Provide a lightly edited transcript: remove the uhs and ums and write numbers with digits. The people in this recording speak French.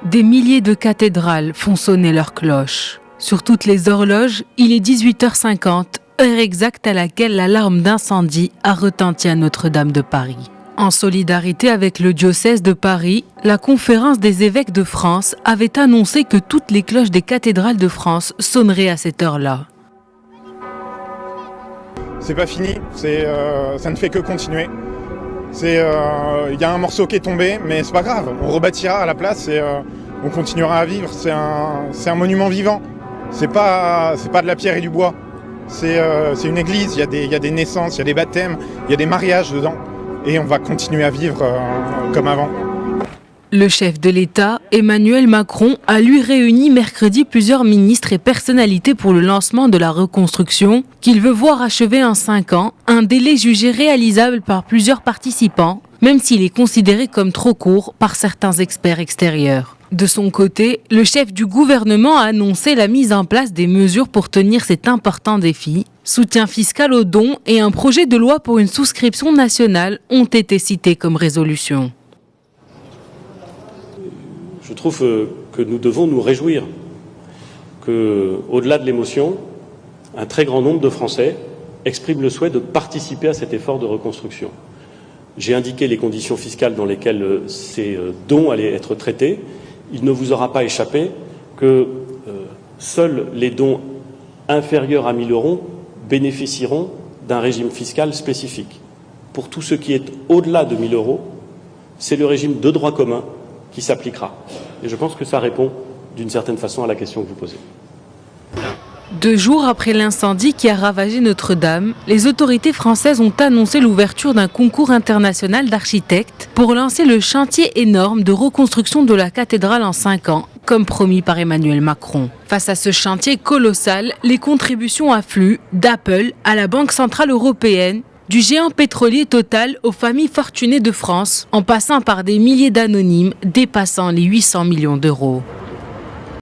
Des milliers de cathédrales font sonner leurs cloches. Sur toutes les horloges, il est 18h50, heure exacte à laquelle l'alarme d'incendie a retenti à Notre-Dame de Paris. En solidarité avec le diocèse de Paris, la conférence des évêques de France avait annoncé que toutes les cloches des cathédrales de France sonneraient à cette heure-là. C'est pas fini, ça ne fait que continuer. Il y a un morceau qui est tombé, mais c'est pas grave, on rebâtira à la place et on continuera à vivre. C'est un monument vivant, c'est pas de la pierre et du bois. C'est une église, il y a des naissances, il y a des baptêmes, il y a des mariages dedans. Et on va continuer à vivre comme avant. Le chef de l'État, Emmanuel Macron, a lui réuni mercredi plusieurs ministres et personnalités pour le lancement de la reconstruction qu'il veut voir achever en 5 ans, un délai jugé réalisable par plusieurs participants, même s'il est considéré comme trop court par certains experts extérieurs. De son côté, le chef du gouvernement a annoncé la mise en place des mesures pour tenir cet important défi. Soutien fiscal aux dons et un projet de loi pour une souscription nationale ont été cités comme résolution. Je trouve que nous devons nous réjouir qu'au-delà de l'émotion, un très grand nombre de Français expriment le souhait de participer à cet effort de reconstruction. J'ai indiqué les conditions fiscales dans lesquelles ces dons allaient être traités. Il ne vous aura pas échappé que seuls les dons inférieurs à 1 000 € bénéficieront d'un régime fiscal spécifique. Pour tout ce qui est au-delà de 1 000 €, c'est le régime de droit commun qui s'appliquera. Et je pense que ça répond d'une certaine façon à la question que vous posez. 2 jours après l'incendie qui a ravagé Notre-Dame, les autorités françaises ont annoncé l'ouverture d'un concours international d'architectes pour lancer le chantier énorme de reconstruction de la cathédrale en 5 ans, comme promis par Emmanuel Macron. Face à ce chantier colossal, les contributions affluent d'Apple à la Banque centrale européenne, du géant pétrolier Total aux familles fortunées de France, en passant par des milliers d'anonymes dépassant les 800 millions d'euros.